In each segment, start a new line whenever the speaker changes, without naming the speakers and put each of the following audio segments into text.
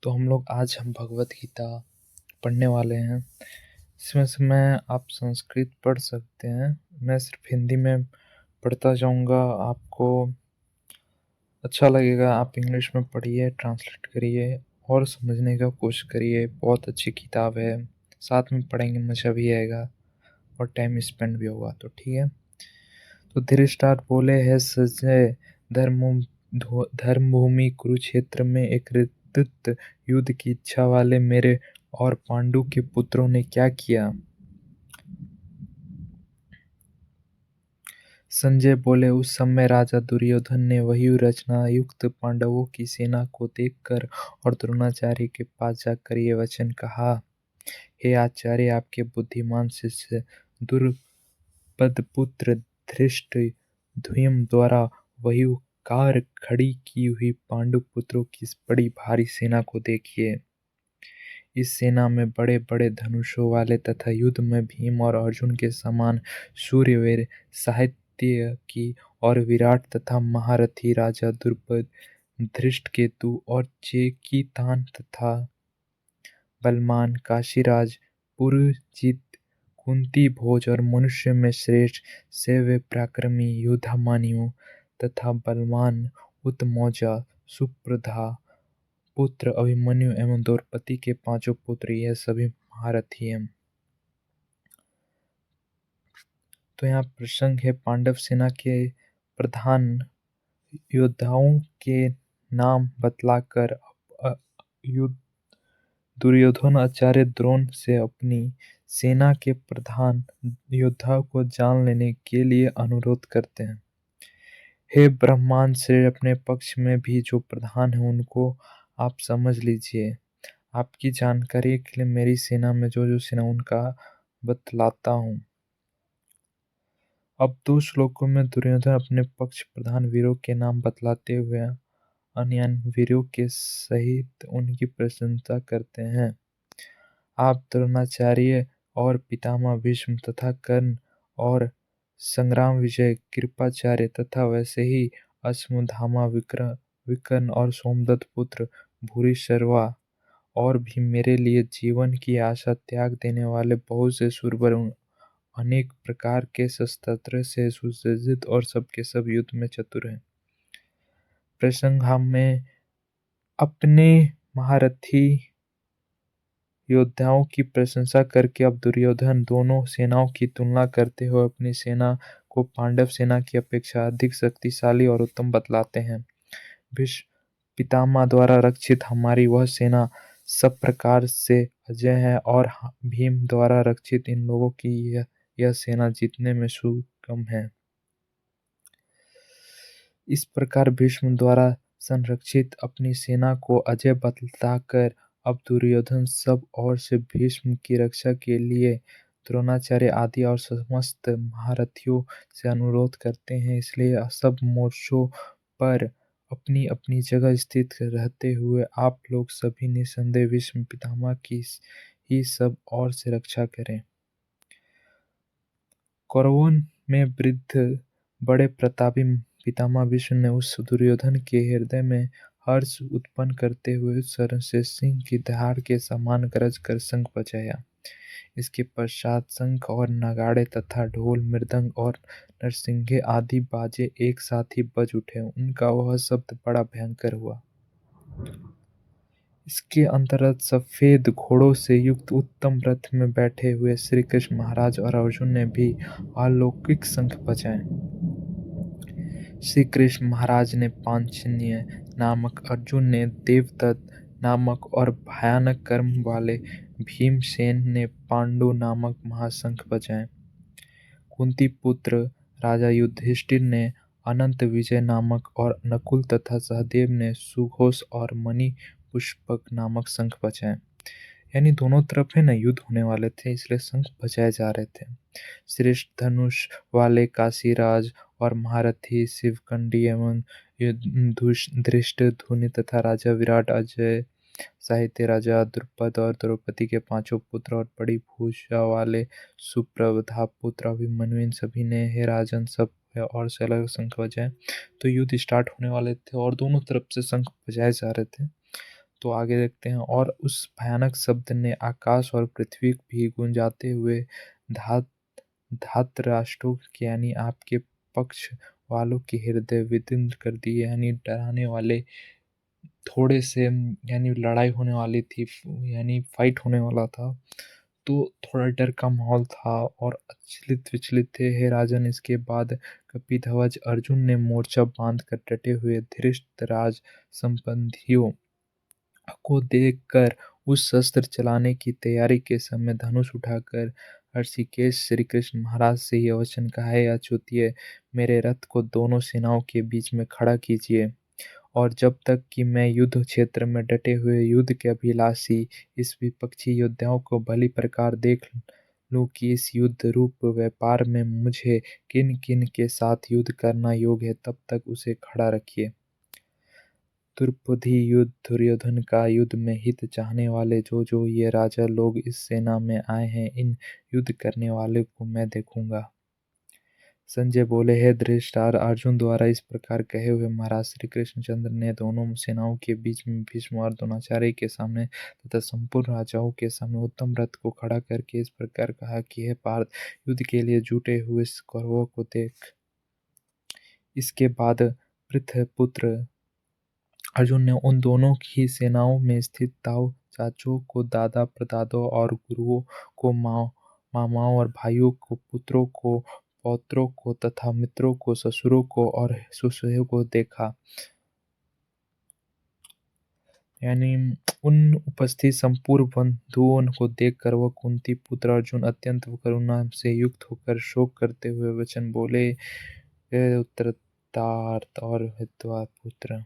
तो हम भगवत गीता पढ़ने वाले हैं। इसमें से मैं आप संस्कृत पढ़ सकते हैं, मैं सिर्फ हिंदी में पढ़ता जाऊंगा। आपको अच्छा लगेगा, आप इंग्लिश में पढ़िए, ट्रांसलेट करिए और समझने का कोशिश करिए। बहुत अच्छी किताब है, साथ में पढ़ेंगे मज़ा भी आएगा और टाइम स्पेंड भी होगा। तो ठीक है। तो धृतराष्ट्र बोले, है संजय, धर्म धर्मभूमि कुरुक्षेत्र में एक ऋतुत युद्ध की इच्छा वाले मेरे और पांडु के पुत्रों ने क्या किया। संजय बोले, उस समय राजा दुर्योधन ने व्यूह रचना युक्त पांडवों की सेना को देखकर और द्रोणाचार्य के पास जाकर ये वचन कहा, हे आचार्य, आपके बुद्धिमान शिष्य द्रुपदपुत्र धृष्टद्युम्न द्वारा व्यूहकार खड़ी की हुई पांडु पुत्रों की इस बड़ी भारी सेना को देखिए। इस सेना में बड़े बड़े धनुषों वाले तथा युद्ध में भीम और अर्जुन के समान शूरवीर, सात्यकी और विराट तथा महारथी राजा द्रुपद, धृष्टकेतु और चेकितान तथा बलवान काशीराज, पुरजित, कुंती भोज और मनुष्य में श्रेष्ठ शैव्य पराक्रमी योद्धामणियों तथा बलवान उत्तमौजा, सुप्रधा पुत्र अभिमन्यु एवं द्रौपदी के पांचों पुत्र, यह सभी महारथी हैं। तो यहाँ प्रसंग है, पांडव सेना के प्रधान योद्धाओं के नाम बतलाकर दुर्योधन आचार्य द्रोण से अपनी सेना के प्रधान योद्धा को जान लेने के लिए अनुरोध करते हैं। हे ब्रह्मांड श्रेय, अपने पक्ष में भी जो प्रधान है उनको आप समझ लीजिए। आपकी जानकारी के लिए मेरी सेना में जो जो सेना उनका बतलाता हूँ। अब 2 श्लोकों में दुर्योधन अपने पक्ष प्रधान वीरों के नाम बतलाते हुए अन्य वीरों के सहित उनकी प्रशंसा करते हैं। आप द्रोणाचार्य और पितामह भीष्म तथा कर्ण और संग्राम विजय कृपाचार्य तथा वैसे ही अश्वत्थामा, विकर्ण और सोमदत्त पुत्र भूरिश्रवा और भी मेरे लिए जीवन की आशा त्याग देने वाले बहुत से शूरवीर, अनेक प्रकार के शस्त्र से सुसज्जित और सबके सब युद्ध में चतुर हैं। प्रसंग में अपने महारथी योद्धाओं की प्रशंसा करके अब दुर्योधन दोनों सेनाओं की तुलना करते हुए अपनी सेना को पांडव सेना की अपेक्षा अधिक शक्तिशाली और उत्तम बतलाते हैं। भीष्म पितामह द्वारा रक्षित हमारी वह सेना सब प्रकार से अजय है और भीम द्वारा रक्षित इन लोगों की यह सेना जीतने में सुगम है। इस प्रकार भीष्म द्वारा संरक्षित अपनी सेना को अजय बतलाकर अब दुर्योधन सब ओर से भीष्म की रक्षा के लिए द्रोणाचार्य आदि और समस्त महारथियों से अनुरोध करते हैं। इसलिए सब मोर्चों पर अपनी अपनी जगह स्थित रहते हुए आप लोग सभी निसंदेह भीष्म पितामह की ही सब ओर से रक्षा करें। कौरवों में वृद्ध बड़े प्रतापी पितामह भीष्म ने उस दुर्योधन के हृदय में हर्ष उत्पन्न करते हुए उस शरण से सिंह की दहाड़ के समान गरज कर शंख बजाया। इसके पश्चात शंख और नगाड़े तथा ढोल, मृदंग और नरसिंगे आदि बाजे एक साथ ही बज उठे। उनका वह शब्द बड़ा भयंकर हुआ। इसके अंतर्गत सफेद घोड़ों से युक्त उत्तम रथ में बैठे हुए श्री कृष्ण महाराज और अर्जुन ने भी अलौकिक शंख बजाए। श्री कृष्ण महाराज ने पांचजन्य नामक, अर्जुन ने देवदत्त नामक और भयानक कर्म वाले भीमसेन ने पांडु नामक महाशंख बजाए। कुंती पुत्र राजा युधिष्ठिर ने अनंत विजय नामक और नकुल तथा सहदेव ने सुघोष और मणि पुष्पक नामक शंख बजाए। यानी दोनों तरफ है ना युद्ध होने वाले थे, इसलिए शंख बजाए जा रहे थे। श्रेष्ठ धनुष वाले काशीराज और महारथी शिवकंडी एवं धृष्टद्युम्न तथा राजा विराट, अजय साहित्य राजा द्रुपद और द्रौपदी के पांचों पुत्र और बड़ी भूषा वाले सुप्रधा पुत्र अभिमन्यु, इन सभी ने हे राजन सब और से अलग शंख बजाए। तो युद्ध स्टार्ट होने वाले थे और दोनों तरफ से शंख बजाए जा रहे थे। तो आगे देखते हैं, और उस भयानक शब्द ने आकाश और पृथ्वी भी गूंजाते हुए धात धातराष्ट्रों के यानी आपके पक्ष वालों के हृदय विदीर्ण कर दिए। यानी डराने वाले थोड़े से यानी लड़ाई होने वाली थी, यानी फाइट होने वाला था, तो थोड़ा डर का माहौल था और अचलित विचलित थे हे राजन। इसके बाद कपिध्वज अर्जुन ने मोर्चा बांध कर डटे हुए धृतराज संबंधियों को देखकर उस शस्त्र चलाने की तैयारी के समय धनुष उठाकर ऋषिकेश श्री कृष्ण महाराज से यह वचन कहा, है अच्युतिय, मेरे रथ को दोनों सेनाओं के बीच में खड़ा कीजिए, और जब तक कि मैं युद्ध क्षेत्र में डटे हुए युद्ध के अभिलाषी इस विपक्षी योद्धाओं को भली प्रकार देख लूं कि इस युद्ध रूप व्यापार में मुझे किन किन के साथ युद्ध करना योग्य है, तब तक उसे खड़ा रखिए। द्रुपदी युद्ध, दुर्योधन का युद्ध में हित चाहने वाले जो जो ये राजा लोग इस सेना में आए हैं, इन युद्ध करने वाले को मैं देखूंगा। संजय बोले, हे धृतराष्ट्र, अर्जुन द्वारा इस प्रकार कहे हुए महाराज श्री कृष्णचंद्र ने दोनों सेनाओं के बीच में भीष्म और द्रोणाचार्य के सामने तथा संपूर्ण राजाओं के सामने उत्तम रथ को खड़ा करके इस प्रकार कहा कि हे पार्थ, युद्ध के लिए जुटे हुए कौरवों को देख। इसके बाद पृथपुत्र अर्जुन ने उन दोनों ही सेनाओं में स्थित ताऊ चाचों को, दादा परदादों और गुरुओं को, मामाओं और भाइयों को, पुत्रों को, पौत्रों को तथा मित्रों को, ससुरों को और ससुरों को देखा। यानी उन उपस्थित संपूर्ण बंधुओं को देखकर वह कुंती पुत्र अर्जुन अत्यंत करुणा से युक्त होकर शोक करते हुए वचन बोले, हे उत्तरार्थ और हितवा पुत्र,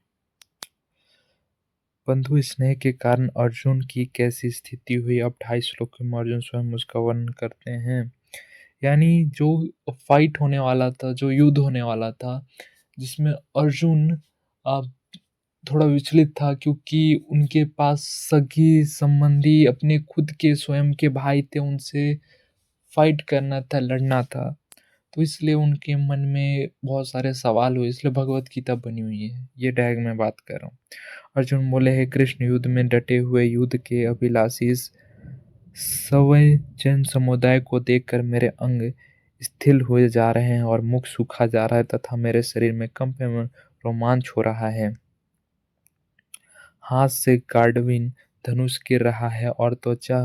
बंधु स्नेह के कारण अर्जुन की कैसी स्थिति हुई। अब 28 श्लोकों में अर्जुन स्वयं उसका वर्णन करते हैं। यानी जो फाइट होने वाला था, जो युद्ध होने वाला था, जिसमें अर्जुन थोड़ा विचलित था, क्योंकि उनके पास सगी संबंधी अपने खुद के स्वयं के भाई थे, उनसे फाइट करना था, लड़ना था, तो इसलिए उनके मन में बहुत सारे सवाल हुए, इसलिए भगवत गीता बनी हुई है। ये डायग में बात कर रहा हूँ। अर्जुन बोले, हे कृष्ण, युद्ध में डटे हुए युद्ध के अभिलाषी सवय जन समुदाय को देखकर मेरे अंग स्थिर हुए जा रहे हैं और मुख सूखा जा रहा है तथा मेरे शरीर में कंप एवं रोमांच हो रहा है। हाथ से गांडीव धनुष गिर रहा है और त्वचा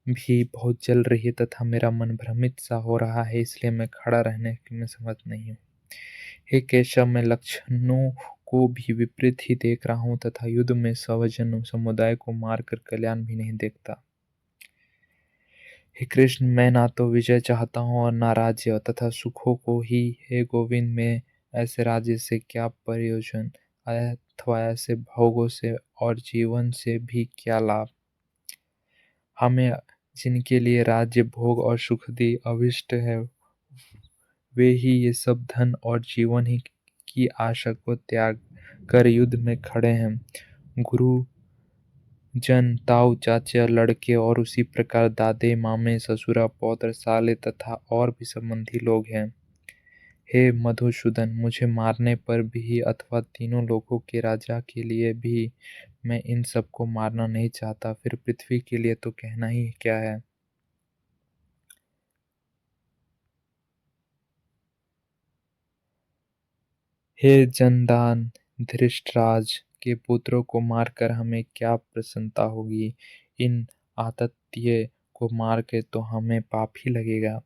भी बहुत जल रही है तथा मेरा मन भ्रमित सा हो रहा है, इसलिए मैं खड़ा रहने में समर्थ नहीं हूँ। हे केशव, मैं लक्षणों को भी विपरीत ही देख रहा हूँ तथा युद्ध में स्वजन समुदाय को मारकर कल्याण भी नहीं देखता। हे कृष्ण, मैं ना तो विजय चाहता हूँ और ना राज्य तथा सुखों को ही। हे गोविंद, मैं ऐसे राज्य से क्या प्रयोजन, अथवा ऐसे भोगों से और जीवन से भी क्या लाभ। हमें जिनके लिए राज्य, भोग और सुखदी अभिष्ट है, वे ही ये सब धन और जीवन ही की आशा को त्याग कर युद्ध में खड़े हैं। गुरु जन, ताऊ चाचा, लड़के और उसी प्रकार दादे, मामे, ससुरा, पौत्र, साले तथा और भी संबंधी लोग हैं। हे मधुसूदन, मुझे मारने पर भी अथवा तीनों लोगों के राजा के लिए भी मैं इन सबको मारना नहीं चाहता, फिर पृथ्वी के लिए तो कहना ही क्या है। हे जनदान, धृतराज के पुत्रों को मारकर हमें क्या प्रसन्नता होगी। इन आतताइयों को मार के तो हमें पाप ही लगेगा।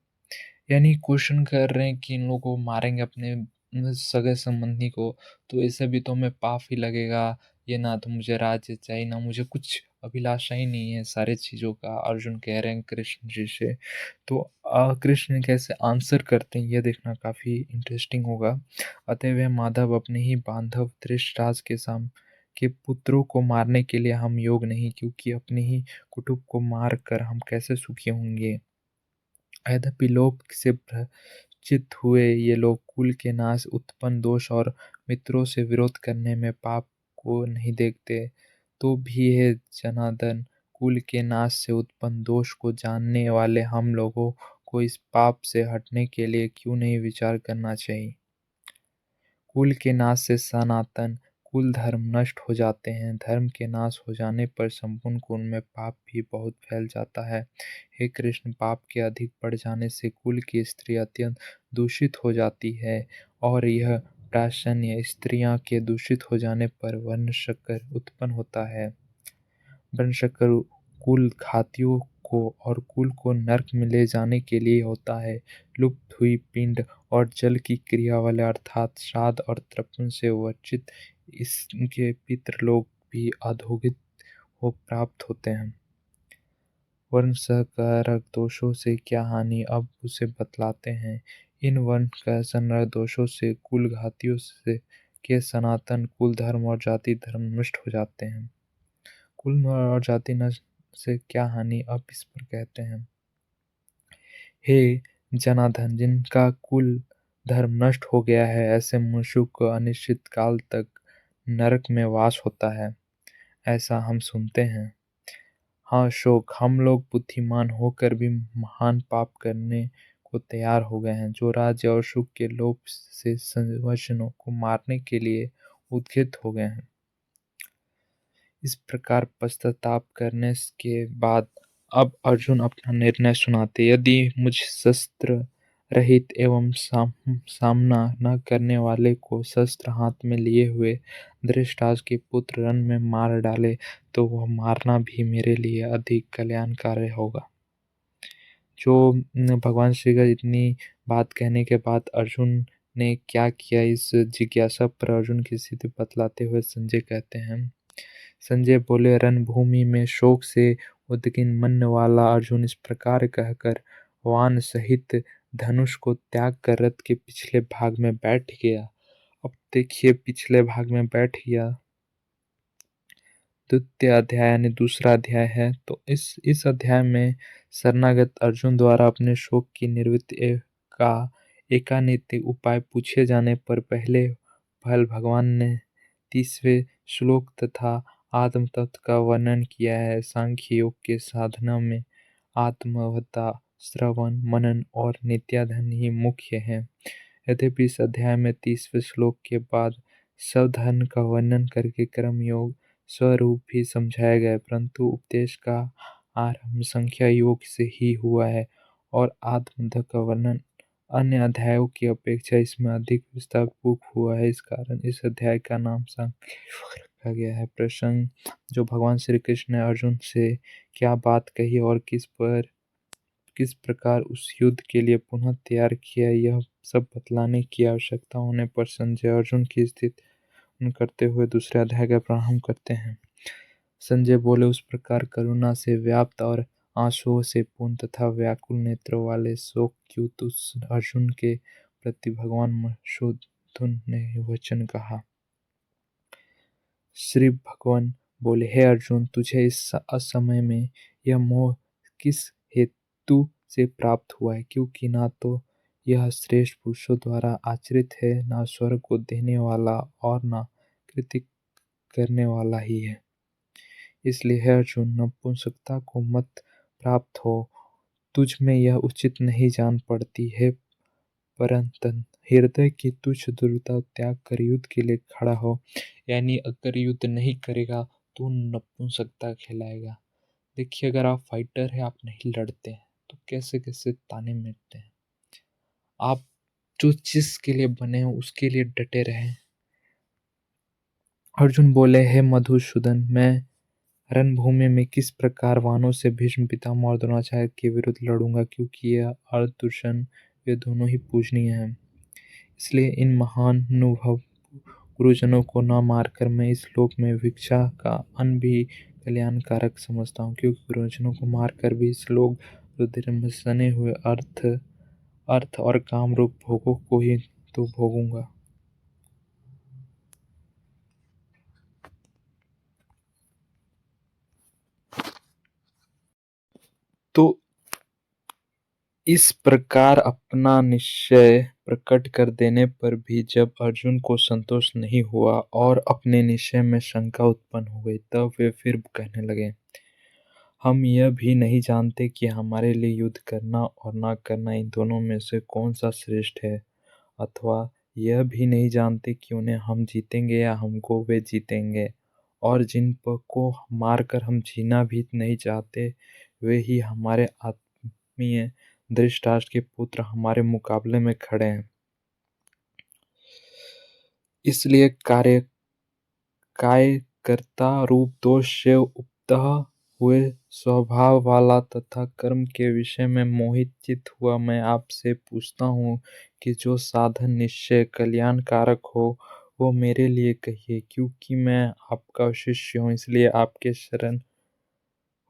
यानी क्वेश्चन कर रहे हैं कि इन लोगों को मारेंगे अपने सगे संबंधी को, तो ऐसे भी तो हमें पाप ही लगेगा। ये ना तो मुझे राज्य चाहिए, ना मुझे कुछ अभिलाषा ही नहीं है सारे चीज़ों का, अर्जुन कह रहे हैं कृष्ण जी से। तो कृष्ण कैसे आंसर करते हैं ये देखना काफ़ी इंटरेस्टिंग होगा। अतः वह माधव अपने ही बांधव धृतराज के पुत्रों को मारने के लिए हम योग नहीं, क्योंकि अपने ही कुटुंब को मार कर हम कैसे सुखी होंगे। यद्यपि लोक से भ्रष्ट हुए ये लोग कुल के नाश, उत्पन्न दोष और मित्रों से विरोध करने में पाप को नहीं देखते, तो भी है जनार्दन, कुल के नाश से उत्पन्न दोष को जानने वाले हम लोगों को इस पाप से हटने के लिए क्यों नहीं विचार करना चाहिए। कुल के नाश से सनातन कुल धर्म नष्ट हो जाते हैं। धर्म के नाश हो जाने पर संपूर्ण कुल में पाप भी बहुत फैल जाता है। हे कृष्ण, पाप के अधिक बढ़ जाने से कुल की स्त्री अत्यंत दूषित हो जाती है और यह प्राशन्य स्त्रियां के दूषित हो जाने पर वर्णशंकर उत्पन्न होता है। वर्णशंकर कुल घातियों को और कुल को नरक में ले जाने के लिए होता है। लुप्त हुई पिंड और जल की क्रिया वाले अर्थात श्राद्ध और तर्पण से वर्जित इसके पितृलोक भी अधोगति हो प्राप्त होते हैं। वर्णशंकर दोषों से क्या हानि, अब उसे बतलाते हैं। इन वर्णशंकर दोषों से कुल घातियों से के सनातन कुल धर्म और जाति धर्म नष्ट हो जाते हैं। कुल और जाति नष्ट से क्या हानि, अब इस पर कहते हैं। हे जनार्दन, जिनका कुल धर्म नष्ट हो गया है, ऐसे मनुष्यों को अनिश्चित काल तक नरक में वास होता है, ऐसा हम सुनते हैं। हाँ शोक, हम लोग बुद्धिमान होकर भी महान पाप करने को तैयार हो गए हैं, जो राज्य और सुख के लोभ से स्वजनों को मारने के लिए उद्यत हो गए हैं। इस प्रकार पश्चाताप करने के बाद अब अर्जुन अपना निर्णय सुनाते। यदि मुझ शस्त्र रहित एवं सामना न करने वाले को शस्त्र हाथ में लिए हुए धृतराष्ट्र के पुत्र रण में मार डाले तो वह मारना भी मेरे लिए अधिक कल्याणकारी होगा। जो भगवान श्री का इतनी बात कहने के बाद अर्जुन ने क्या किया, इस जिज्ञासा पर अर्जुन की स्थिति बतलाते हुए संजय कहते हैं। संजय बोले, रणभूमि में शोक से उद्विग्न मन वाला अर्जुन इस प्रकार कहकर वान सहित धनुष को त्याग कर रथ के पिछले भाग में बैठ गया। अब देखिए, पिछले भाग में बैठ गया। द्वितीय अध्याय यानी दूसरा अध्याय है। तो इस अध्याय में शरणागत अर्जुन द्वारा अपने शोक की निवृत्ति का एकानित्य उपाय पूछे जाने पर पहले फल भगवान ने 30वें श्लोक तथा आत्म तत्व का वर्णन किया है। सांख्य योग के साधना में आत्मवता, श्रवण, मनन और नित्याध्यान ही मुख्य है। यद्यपि इस अध्याय में 30वें श्लोक के बाद सावधान का वर्णन करके कर्म योग स्वरूप भी समझाया गया है, परंतु उपदेश का आरंभ संख्या योग से ही हुआ है और आत्मतत्व का वर्णन अन्य अध्यायों की अपेक्षा इसमें अधिक विस्तारपूर्वक हुआ है। इस कारण इस अध्याय का नाम सांख्य योग रखा गया है। प्रसंग जो भगवान श्री कृष्ण ने अर्जुन से क्या बात कही और किस प्रकार उस युद्ध के लिए पुनः तैयार किया, यह सब बतलाने की आवश्यकता होने पर संजय अर्जुन की स्थिति करते हुए दूसरे अध्याय का प्रारंभ करते हैं। संजय बोले, उस प्रकार करुणा से व्याप्त और आंसुओं से पूर्ण तथा व्याकुल नेत्रों वाले शोकयुक्त उस अर्जुन के प्रति भगवान मधुसूदन ने वचन कहा। श्री भगवान बोले, हे अर्जुन, तुझे इस असमय में यह मोह किस हेतु से प्राप्त हुआ है, क्योंकि ना तो यह श्रेष्ठ पुरुषों द्वारा आचरित है, ना स्वर्ग को देने वाला और ना कृति करने वाला ही है। इसलिए हे अर्जुन, नपुंसकता को मत प्राप्त हो। तुझ में यह उचित नहीं जान पड़ती है, परंतु हृदय की तुच्छ दुर्बलता त्याग कर युद्ध के लिए खड़ा हो। यानी अगर युद्ध नहीं करेगा तो नपुंसकता खिलाएगा। देखिए, अगर आप फाइटर हैं, आप नहीं लड़ते हैं, तो कैसे कैसे ताने मिलते हैं। आप जो चीज के लिए बने हैं उसके लिए डटे रहें। अर्जुन बोले, हे मधुसूदन, मैं रणभूमि में किस प्रकार वानों से भीष्म पितामह और द्रोणाचार्य के विरुद्ध लड़ूंगा, क्योंकि यह अर्थ दुष्ण वे दोनों ही पूजनीय हैं। इसलिए इन महानुभव गुरुजनों को न मारकर मैं इस लोक में भिक्षा का अन्न भी कल्याणकारक समझता हूँ, क्योंकि गुरुजनों को मारकर भी इस लोक रुधिर में सने हुए अर्थ और काम रूप भोगों को ही तो भोगूंगा। तो इस प्रकार अपना निश्चय प्रकट कर देने पर भी जब अर्जुन को संतोष नहीं हुआ और अपने निश्चय में शंका उत्पन्न हो गई, तब वे फिर कहने लगे, हम यह भी नहीं जानते कि हमारे लिए युद्ध करना और ना करना इन दोनों में से कौन सा श्रेष्ठ है, अथवा यह भी नहीं जानते कि उन्हें हम जीतेंगे या हमको वे जीतेंगे, और जिन को मारकर हम जीना भी नहीं चाहते, वे ही हमारे आत्मीय धृतराष्ट्र के पुत्र हमारे मुकाबले में खड़े हैं। इसलिए कायकर्ता रूप दोष से उपतः हुए स्वभाव वाला तथा कर्म के विषय में मोहित चित्त हुआ मैं आपसे पूछता हूँ कि जो साधन निश्चय कल्याणकारक हो वो मेरे लिए कहिए, क्योंकि मैं आपका शिष्य हूँ, इसलिए आपके शरण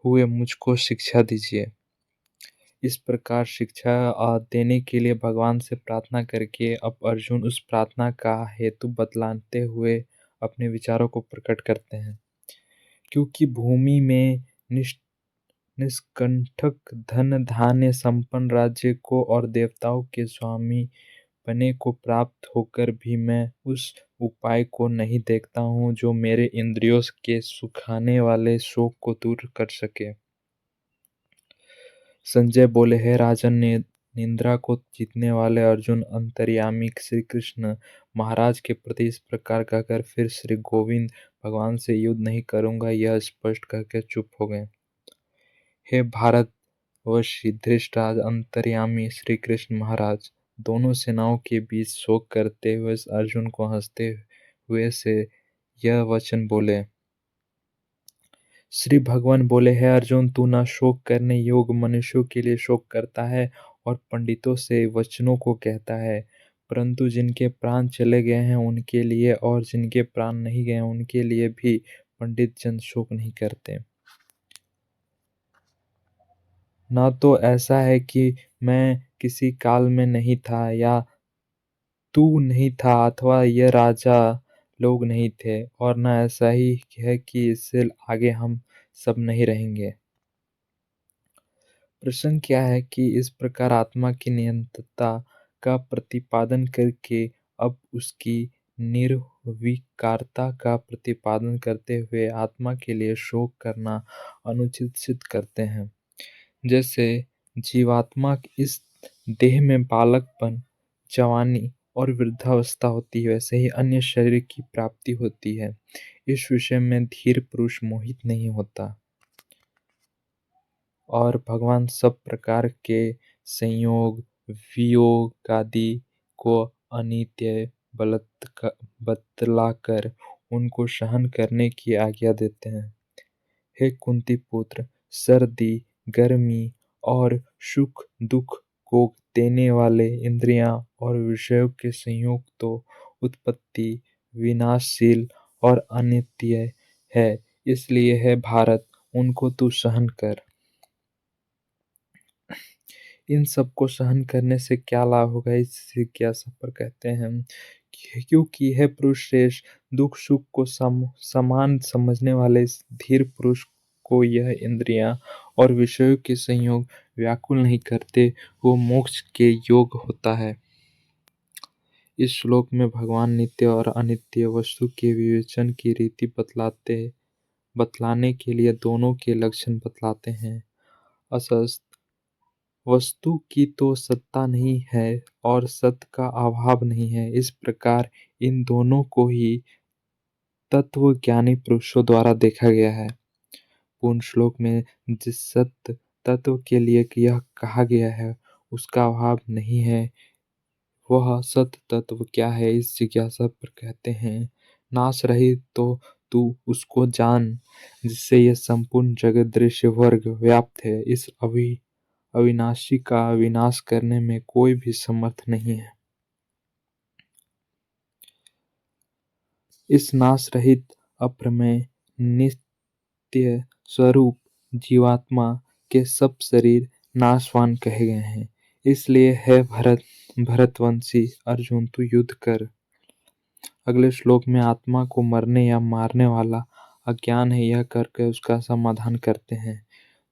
हुए मुझको शिक्षा दीजिए। इस प्रकार शिक्षा देने के लिए भगवान से प्रार्थना करके अब अर्जुन उस प्रार्थना का हेतु बतलाते हुए अपने विचारों को प्रकट करते हैं। क्योंकि भूमि में निष्कंटक धन धान्य संपन्न राज्य को और देवताओं के स्वामी पने को प्राप्त होकर भी मैं उस उपाय को नहीं देखता हूँ जो मेरे इंद्रियों के सुखाने वाले शोक को दूर कर सके। संजय बोले, हे राजन, निंद्रा को जीतने वाले अर्जुन अंतर्यामी श्री कृष्ण महाराज के प्रति इस प्रकार कहकर फिर श्री गोविंद भगवान से युद्ध नहीं करूंगा यह स्पष्ट करके चुप हो गए। हे भारत वशी धृतराज अंतर्यामी श्री कृष्ण महाराज दोनों सेनाओं के बीच शोक करते हुए अर्जुन को हंसते हुए से यह वचन बोले। श्री भगवान बोले, है अर्जुन, तू न शोक करने योग्य मनुष्यों के लिए शोक करता है और पंडितों से वचनों को कहता है, परंतु जिनके प्राण चले गए हैं उनके लिए और जिनके प्राण नहीं गए उनके लिए भी पंडित जन शोक नहीं करते। न तो ऐसा है कि मैं किसी काल में नहीं था या तू नहीं था अथवा ये राजा लोग नहीं थे, और न ऐसा ही है कि इससे आगे हम सब नहीं रहेंगे। प्रश्न क्या है कि इस प्रकार आत्मा की नियंत्रता का प्रतिपादन करके अब उसकी निर्विकारता का प्रतिपादन करते हुए आत्मा के लिए शोक करना अनुचित सिद्ध करते हैं। जैसे जीवात्मा इस देह में बालकपन, जवानी और वृद्धावस्था होती है, वैसे ही अन्य शरीर की प्राप्ति होती है। इस विषय में धीर पुरुष मोहित नहीं होता, और भगवान सब प्रकार के संयोग वियोग आदि को अनित्य बतलाकर उनको सहन करने की आज्ञा देते हैं। हे कुंती पुत्र, सर्दी, गर्मी और सुख दुख को देने वाले इंद्रियां और विषयों के संयोग तो उत्पत्ति, विनाशशील और अनित्य है, इसलिए है भारत, उनको तू सहन कर। इन सब को सहन करने से क्या लाभ होगा, इस जिज्ञासा पर कहते हैं क्योंकि यह पुरुष श्रेष्ठ दुख सुख को समान समझने वाले इस धीर पुरुष को यह इंद्रियां और विषयों के संयोग व्याकुल नहीं करते, वो मोक्ष के योग होता है। इस श्लोक में भगवान नित्य और अनित्य वस्तु के विवेचन की रीति बतलाने के लिए दोनों के लक्षण बतलाते हैं। असत वस्तु की तो सत्ता नहीं है और सत का अभाव नहीं है, इस प्रकार इन दोनों को ही तत्वज्ञानी पुरुषों द्वारा देखा गया है। पूर्ण श्लोक में जिस सत्य तत्व के लिए यह कहा गया है उसका अभाव नहीं है, वह सत्य तत्व क्या है, इस जिज्ञासा पर कहते हैं नाश रहित तो तू उसको जान जिससे यह संपूर्ण जगत दृश्य वर्ग व्याप्त है। इस अविनाशी का विनाश करने में कोई भी समर्थ नहीं है। इस नाश रहित अप्रमेय नित्य स्वरूप जीवात्मा के सब शरीर नाशवान कहे गए हैं। इसलिए है भरतवंशी अर्जुन, तू युद्ध कर। अगले श्लोक में आत्मा को मरने या मारने वाला अज्ञान है यह करके उसका समाधान करते हैं।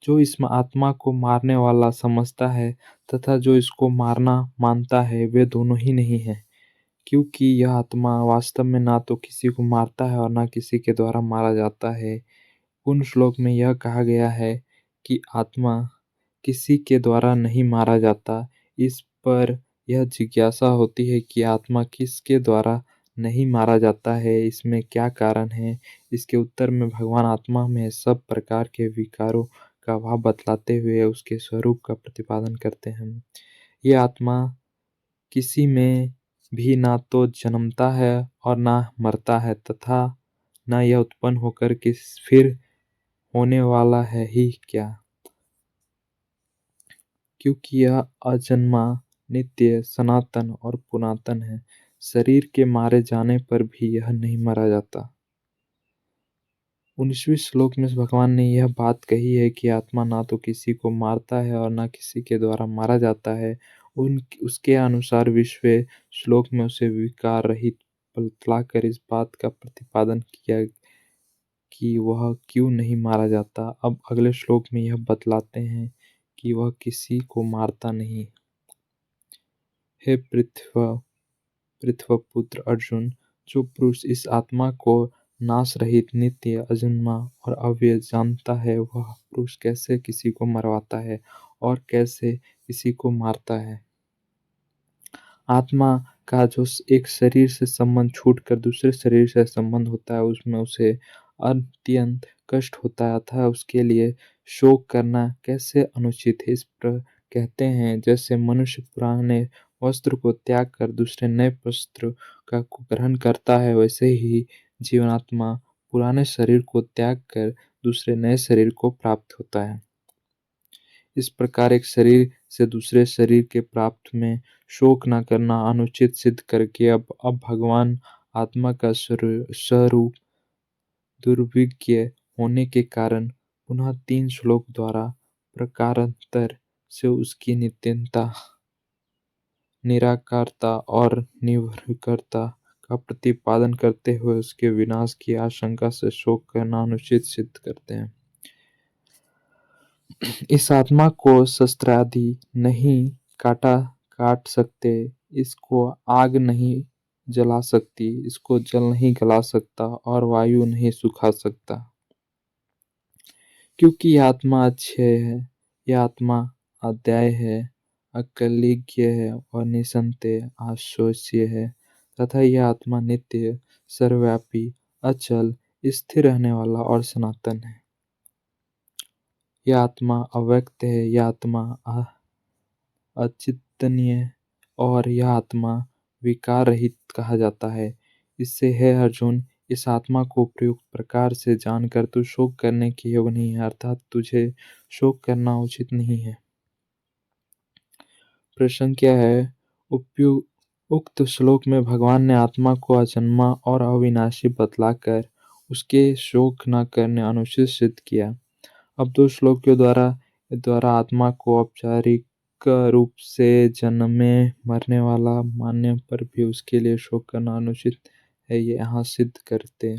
जो इस आत्मा को मारने वाला समझता है तथा जो इसको मारना मानता है वे दोनों ही नहीं है, क्योंकि यह आत्मा वास्तव में ना तो किसी को मारता है और ना किसी के द्वारा मारा जाता है। उन श्लोक में यह कहा गया है कि आत्मा किसी के द्वारा नहीं मारा जाता, इस पर यह जिज्ञासा होती है कि आत्मा किसके द्वारा नहीं मारा जाता है, इसमें क्या कारण है। इसके उत्तर में भगवान आत्मा में सब प्रकार के विकारों का भाव बतलाते हुए उसके स्वरूप का प्रतिपादन करते हैं। ये आत्मा किसी में भी ना तो जन्मता है और ना मरता है, तथा न यह उत्पन्न होकर किस फिर होने वाला है ही क्या, क्योंकि यह अजन्मा, नित्य, सनातन और पुरातन है। शरीर के मारे जाने पर भी यह नहीं मारा जाता। 19वें श्लोक में भगवान ने यह बात कही है कि आत्मा ना तो किसी को मारता है और ना किसी के द्वारा मारा जाता है। उसके अनुसार 20वें श्लोक में उसे विकार रहित बतलाकर इस बात का प्रतिपादन किया कि वह क्यों नहीं मारा जाता। अब अगले श्लोक में यह बतलाते हैं कि वह किसी को मारता नहीं। हे पृथ्वीपुत्र अर्जुन, जो पुरुष इस आत्मा को नाश रहित, नित्य, अजन्मा और अव्यय जानता है, वह पुरुष कैसे किसी को मरवाता है और कैसे किसी को मारता है। आत्मा का जो एक शरीर से संबंध छूटकर दूसरे शरीर से संबंध होता है, उसमें उसे अत्यंत कष्ट होता है, अतः उसके लिए शोक करना कैसे अनुचित है। इस पर कहते हैं, जैसे मनुष्य पुराने वस्त्र को त्याग कर दूसरे नए वस्त्र का को ग्रहण करता है, वैसे ही जीवात्मा पुराने शरीर को त्याग कर दूसरे नए शरीर को प्राप्त होता है। इस प्रकार एक शरीर से दूसरे शरीर के प्राप्त में शोक न करना अनुचित सिद्ध करके अब भगवान आत्मा का स्वरूप दुर्विज्ञ होने के कारण पुनः 3 श्लोक द्वारा प्रकारांतर से उसकी नित्यता, निराकारता और निर्विकारता का प्रतिपादन करते हुए उसके विनाश की आशंका से शोक करना अनुचित सिद्ध करते हैं। इस आत्मा को शस्त्रादि नहीं काट सकते, इसको आग नहीं जला सकती, इसको जल नहीं गला सकता और वायु नहीं सुखा सकता, क्योंकि यह आत्मा अक्षय है, यह आत्मा अद्वय है, अकलिज्ञ है और निसंदेह अशोच्य है, तथा यह आत्मा नित्य, सर्वव्यापी, अचल, स्थिर रहने वाला और सनातन है। यह आत्मा अव्यक्त है, यह आत्मा अचिंतनीय और यह आत्मा विकार रहित कहा जाता है। इससे हे अर्जुन, इस आत्मा को प्रयुक्त प्रकार से जानकर तू शोक करने के योग्य नहीं है, अर्थात तुझे शोक करना उचित नहीं है। प्रश्न क्या है? उक्त श्लोक में भगवान ने आत्मा को अजन्मा और अविनाशी बतलाकर उसके शोक न करने अनुचित सिद्ध किया। अब 2 श्लोकों द्वारा आत्मा को औपचारिक रूप से जन्मे मरने वाला मानने पर भी उसके लिए शोक करना अनुचित है, ये यहाँ सिद्ध करते।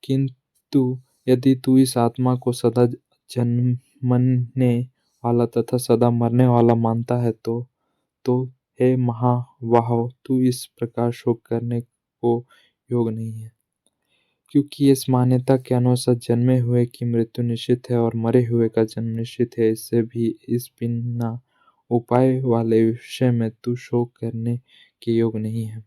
किंतु यदि तू इस आत्मा को सदा जन्मने वाला तथा सदा मरने वाला मानता है तो हे महाबाहो, तू इस प्रकार शोक करने को योग्य नहीं है, क्योंकि इस मान्यता के अनुसार जन्मे हुए की मृत्यु निश्चित है और मरे हुए का जन्म निश्चित है। इससे भी इस बिना उपाय वाले विषय में तू शोक करने के योग्य नहीं है।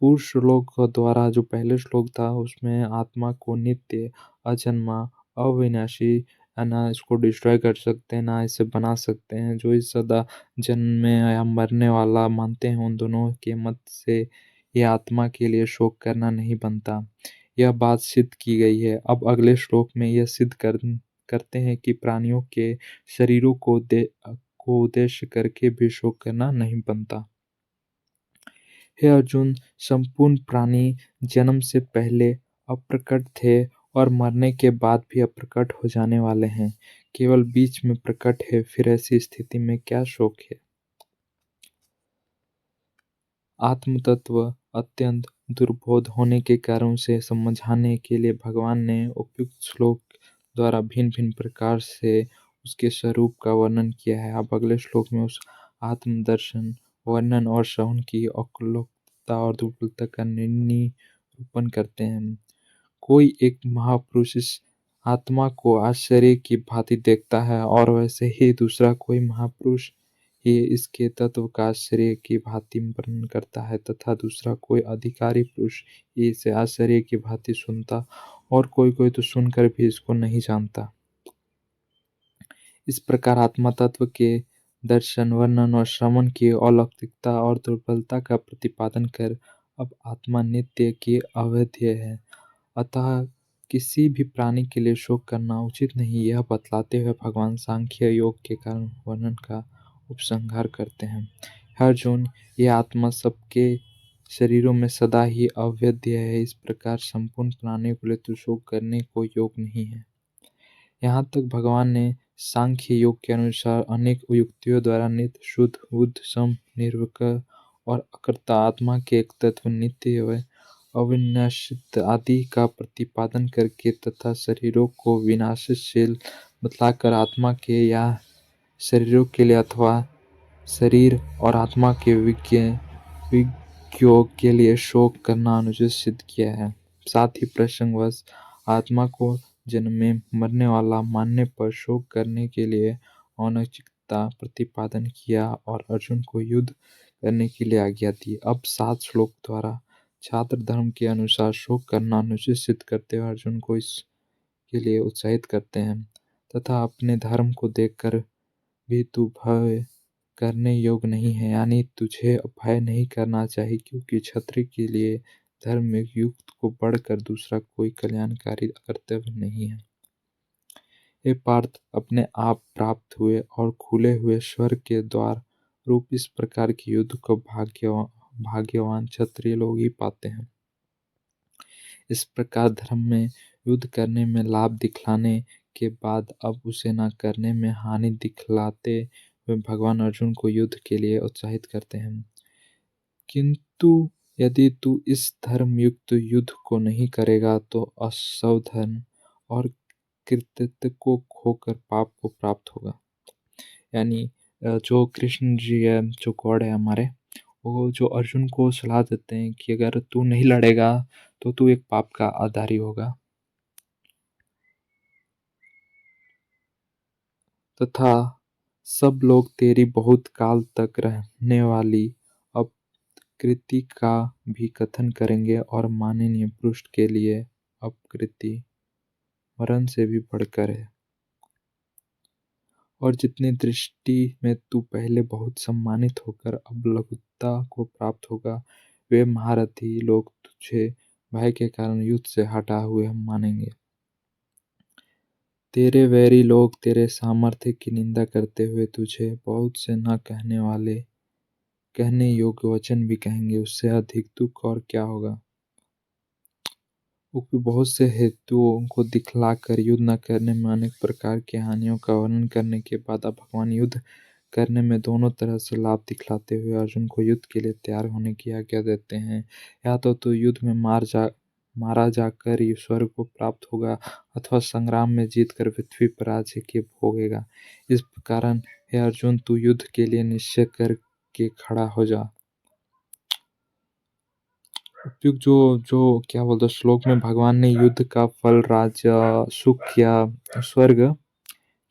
पूर्व श्लोक द्वारा जो पहले श्लोक था, उसमें आत्मा को नित्य, अजन्मा, अविनाशी, ना इसको डिस्ट्रॉय कर सकते हैं ना इसे बना सकते हैं। जो इस सदा जन्मे या मरने वाला मानते हैं, उन दोनों के मत से यह आत्मा के लिए शोक करना नहीं बनता। यह बात सिद्ध की गई है। अब अगले श्लोक में यह सिद्ध करते हैं कि प्राणियों के शरीरों को उद्देश्य करके भी शोक करना नहीं बनता। हे अर्जुन, संपूर्ण प्राणी जन्म से पहले अप्रकट थे और मरने के बाद भी अप्रकट हो जाने वाले हैं, केवल बीच में प्रकट है। फिर ऐसी स्थिति में क्या शोक है? आत्मतत्व अत्यंत दुर्बोध होने के कारण उसे समझाने के लिए भगवान ने उपयुक्त श्लोक द्वारा भिन्न भिन्न प्रकार से उसके स्वरूप का वर्णन किया है। अब अगले श्लोक में उस आत्मदर्शन, वर्णन और श्रवण की अकल्पता और दुर्बलता का निरूपण करते हैं। कोई एक महापुरुष इस आत्मा को आश्चर्य की भांति देखता है और वैसे ही दूसरा कोई महापुरुष ये इसके तत्व का आश्चर्य की भांति वर्णन करता है, तथा दूसरा कोई अधिकारी पुरुष ये इसे आश्चर्य की भांति सुनता, और कोई कोई तो सुनकर भी इसको नहीं जानता। इस प्रकार आत्मा तत्व के दर्शन, वर्णन और श्रवण की अलौकिकता और दुर्बलता का प्रतिपादन कर अब आत्मा नित्य की अवैध है, अतः किसी भी प्राणी के लिए शोक करना उचित नहीं, यह बतलाते हुए भगवान सांख्य योग के कारण वर्णन का उपसंहार करते हैं। हे अर्जुन, यह आत्मा सबके शरीरों में सदा ही अवैध है, इस प्रकार संपूर्ण प्राणियों के लिए तो शोक करने को योग नहीं है। यहाँ तक भगवान ने सांख्य योग के अनुसार अनेक युक्तियों द्वारा नित्य, शुद्ध, बुद्ध, सम, निर्विकार और अकर्ता आत्मा के एक तत्व नित्य व अविनाशित आदि का प्रतिपादन करके तथा शरीरों को विनाशशील बतलाकर आत्मा के या शरीरों के लिए अथवा शरीर और आत्मा के विज्ञों के लिए शोक करना अनुचित सिद्ध किया है। साथ ही प्रसंगवश आत्मा को जन्म में मरने वाला मानने पर शोक करने के लिए अनौचिकता प्रतिपादन किया और अर्जुन को युद्ध करने के लिए आज्ञा दी। अब 7 श्लोक द्वारा छात्र धर्म के अनुसार शोक करना अनुचित सिद्ध करते हुए अर्जुन को इसके लिए उत्साहित करते हैं, तथा अपने धर्म को देखकर भी तू भय करने योग्य नहीं है, यानी तुझे भय नहीं करना चाहिए, क्योंकि क्षत्रिय के लिए धर्म में युक्त को बढ़कर दूसरा कोई कल्याणकारी कर्तव्य नहीं है। हे पार्थ, अपने आप प्राप्त हुए और खुले हुए स्वर्ग के द्वार रूप इस प्रकार के युद्ध को भाग्यवान क्षत्रिय लोग ही पाते हैं। इस प्रकार धर्म में युद्ध करने में लाभ दिखलाने के बाद अब उसे न करने में हानि दिखलाते हुए भगवान अर्जुन को युद्ध के लिए उत्साहित करते हैं। किंतु यदि तू इस धर्मयुक्त युद्ध को नहीं करेगा तो असावधान और कृत्यत्व को खोकर पाप को प्राप्त होगा। यानी जो कृष्ण जी है, जो गॉड है हमारे, वो जो अर्जुन को सलाह देते हैं कि अगर तू नहीं लड़ेगा तो तू एक पाप का आधारी होगा, तथा सब लोग तेरी बहुत काल तक रहने वाली अपकृति का भी कथन करेंगे, और माननीय पुरुष के लिए अपकृति मरण से भी बढ़कर है। और जितनी दृष्टि में तू पहले बहुत सम्मानित होकर अब लघुता को प्राप्त होगा, वे महारथी लोग तुझे भय के कारण युद्ध से हटा हुए हम मानेंगे। तेरे वैरी लोग तेरे सामर्थ्य की निंदा करते हुए तुझे बहुत से न कहने वाले कहने योग्य वचन भी कहेंगे, उससे अधिक दुख और क्या होगा। बहुत से हेतुओं को दिखलाकर युद्ध न करने में अनेक प्रकार की हानियों का वर्णन करने के बाद अब भगवान युद्ध करने में दोनों तरह से लाभ दिखलाते हुए अर्जुन को युद्ध के लिए तैयार होने की आज्ञा देते हैं। या तो तू युद्ध में मारा जाकर स्वर्ग को प्राप्त होगा, अथवा संग्राम में जीतकर पृथ्वी पर राज्य के भोगेगा। इस कारण हे अर्जुन, तू युद्ध के लिए निश्चय करके खड़ा हो जा। उपयुक्त जो जो क्या बोलते श्लोक में भगवान ने युद्ध का फल, राज्य, सुख या स्वर्ग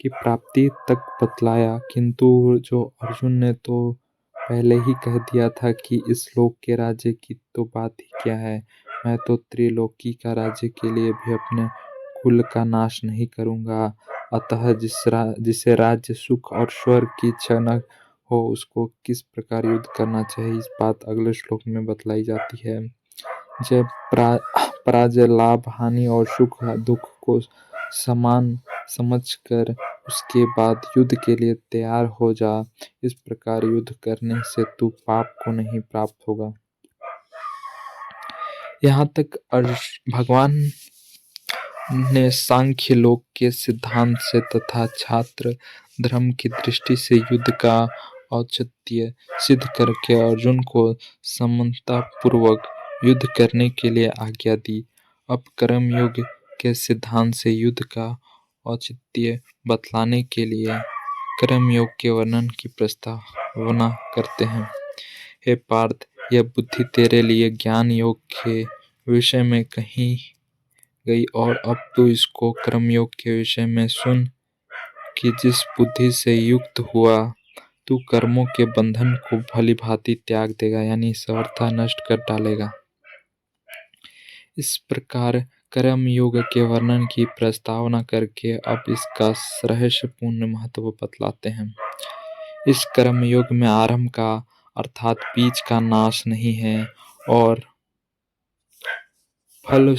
की प्राप्ति तक बतलाया, किंतु जो अर्जुन ने तो पहले ही कह दिया था कि इस लोक के राज्य की तो बात ही क्या है, मैं तो त्रिलोकी का राज्य के लिए भी अपने कुल का नाश नहीं करूंगा। अतः जिसे राज्य, सुख और स्वर्ग की इच्छा न हो, उसको किस प्रकार युद्ध करना चाहिए, इस बात अगले श्लोक में बतलाई जाती है। जय पराजय, लाभ, हानि और सुख दुख को समान समझकर उसके बाद युद्ध के लिए तैयार हो जा। इस प्रकार युद्ध करने से तू पाप को नहीं प्राप्त होगा। यहाँ तक भगवान ने सांख्य योग के सिद्धांत से तथा छात्र धर्म की दृष्टि से युद्ध का औचित्य सिद्ध करके अर्जुन को समतापूर्वक युद्ध करने के लिए आज्ञा दी। अब कर्मयोग के सिद्धांत से युद्ध का औचित्य बतलाने के लिए कर्मयोग के वर्णन की प्रस्तावना करते हैं। हे पार्थ, यह बुद्धि तेरे लिए ज्ञान योग के विषय में कही गई, और अब तू इसको कर्मयोग के विषय में सुन कि जिस बुद्धि से युक्त हुआ तू कर्मों के बंधन को भली भांति त्याग देगा, यानी सर्वथा नष्ट कर डालेगा। इस प्रकार कर्म योग के वर्णन की प्रस्तावना करके अब इसका रहस्यपूर्ण महत्व बतलाते हैं। इस कर्म योग में आरंभ का अर्थात बीज का नाश नहीं है और फल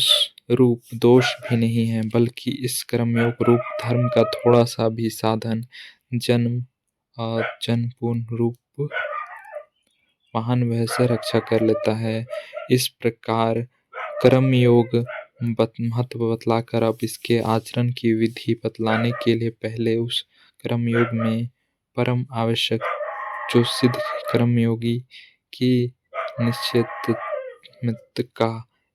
रूप दोष भी नहीं है, बल्कि इस कर्मयोग रूप धर्म का थोड़ा सा भी साधन जन्म पूर्ण रूप महान वह से रक्षा कर लेता है। इस प्रकार कर्मयोग महत्व बतलाकर अब इसके आचरण की विधि बतलाने के लिए पहले उस कर्मयोग में परम आवश्यक जो सिद्ध कर्मयोगी की निश्चित का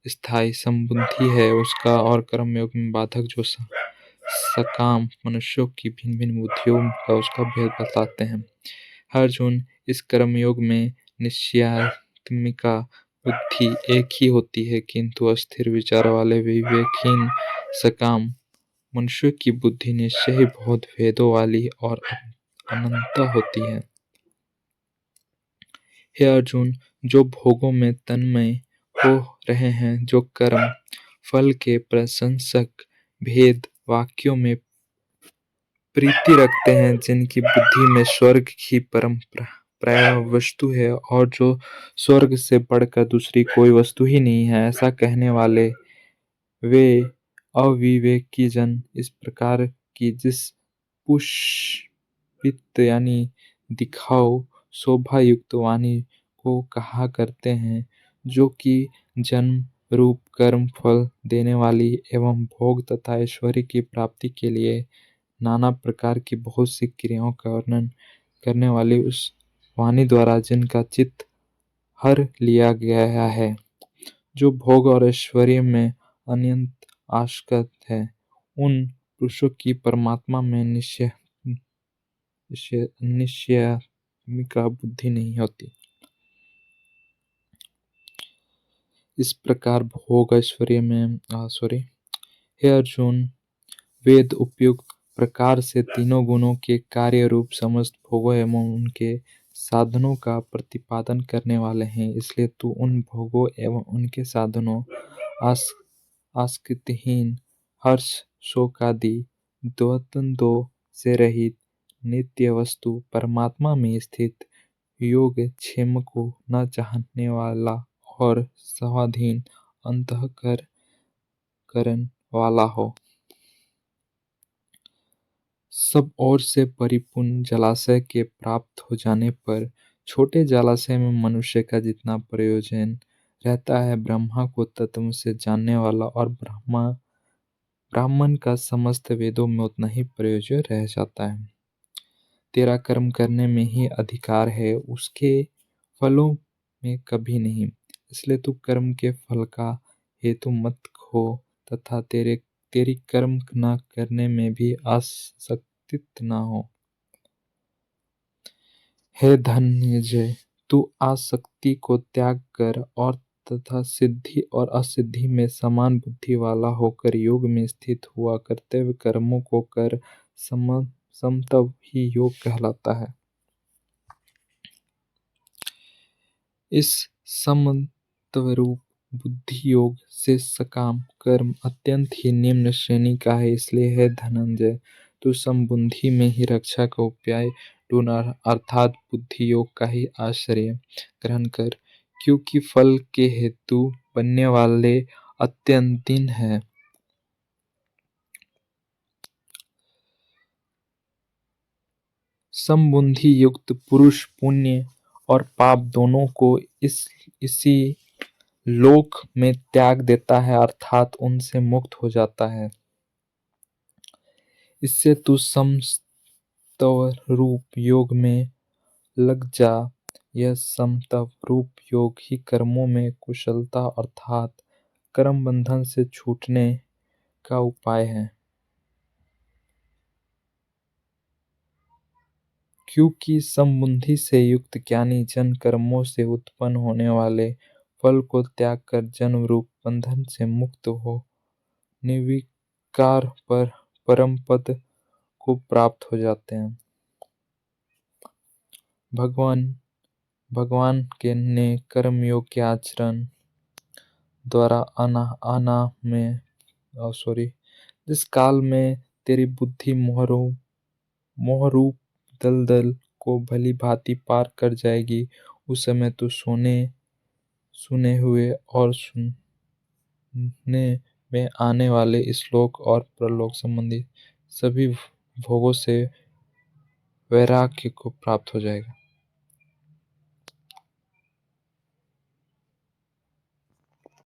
स्थायी संबंधी है उसका और कर्मयोग में बाधक जो सकाम मनुष्यों की भिन्न भिन्न बुद्धियों का उसका भेद बताते हैं। अर्जुन, इस कर्मयोग में निश्चयात्मिका बुद्धि एक ही होती है, किंतु अस्थिर विचार वाले विवेकहीन सकाम मनुष्य की बुद्धि निश्चय ही बहुत भेदों वाली और अनंत होती है। हे अर्जुन, जो भोगों में तन्मय हो रहे हैं, जो कर्म फल के प्रशंसक भेद वाक्यों में प्रीति रखते हैं, जिनकी बुद्धि में स्वर्ग ही परम प्राय वस्तु है और जो स्वर्ग से बढ़कर दूसरी कोई वस्तु ही नहीं है, ऐसा कहने वाले वे अविवेकी जन इस प्रकार की जिस पुष्पित यानी दिखाओ शोभा युक्त वाणी को कहा करते हैं, जो कि जन्म रूप कर्म फल देने वाली एवं भोग तथा ऐश्वर्य की प्राप्ति के लिए नाना प्रकार की बहुत सी क्रियाओं का वर्णन करने वाली उस वाणी द्वारा जिनका चित्त हर लिया गया है, जो भोग और ऐश्वर्य में अत्यंत आसक्त है, उन पुरुषों की परमात्मा में निश्चयात्मिका बुद्धि नहीं होती। इस प्रकार भोग ऐश्वर्य में हे अर्जुन, वेद उपयुक्त प्रकार से तीनों गुणों के कार्य रूप समस्त भोगों एवं उनके साधनों का प्रतिपादन करने वाले हैं, इसलिए तू उन भोगों एवं उनके साधनों आसक्तिहीन हर्ष शोक आदि द्वंद्वों से रहित नित्य वस्तु परमात्मा में स्थित योगक्षेम को न चाहने वाला और स्वाधीन अंतःकरण वाला हो। सब ओर से परिपूर्ण जलाशय के प्राप्त हो जाने पर छोटे जलाशय में मनुष्य का जितना प्रयोजन रहता है, ब्रह्मा को तत्व से जानने वाला और ब्राह्मण का समस्त वेदों में उतना ही प्रयोजन रह जाता है। तेरा कर्म करने में ही अधिकार है, उसके फलों में कभी नहीं, इसलिए तू कर्म के फल का हेतु मत खो तथा तेरी कर्म न करने में भी आसक्ति न हो। हे धन्यजय, तू आसक्ति को त्याग कर और तथा सिद्धि और असिद्धि में समान बुद्धि वाला होकर योग में स्थित हुआ कर्तव्य कर्मों को कर, समतव ही योग कहलाता है। इस समत्वरूप बुद्धि योग से सकाम कर्म अत्यंत ही निम्न श्रेणी का है, इसलिए है धनंजय, तू समबुद्धि में ही रक्षा का उपाय ढूंढ अर्थात बुद्धि योग का ही आश्रय ग्रहण कर, क्योंकि फल के हेतु बनने वाले अत्यंत दिन है। समबुद्धि युक्त पुरुष पुण्य और पाप दोनों को इसी लोक में त्याग देता है, अर्थात उनसे मुक्त हो जाता है। इससे तू समत्व रूप योग में लग जा। यह समत्व रूप योग ही कर्मों में कुशलता अर्थात कर्म बंधन से छूटने का उपाय है, क्योंकि समबुद्धि से युक्त ज्ञानी जन कर्मों से उत्पन्न होने वाले फल को त्याग कर जन्म रूप बंधन से मुक्त हो निर्विकार परम पद को प्राप्त हो जाते हैं। भगवान भगवान के ने कर्मयोग के आचरण द्वारा आना आना में सॉरी जिस काल में तेरी बुद्धि मोहरूप दलदल को भली भांति पार कर जाएगी, उस समय तू सुने हुए और सुनने में आने वाले श्लोक और प्रलोक संबंधी सभी भोगों से वैराग्य को प्राप्त हो जाएगा।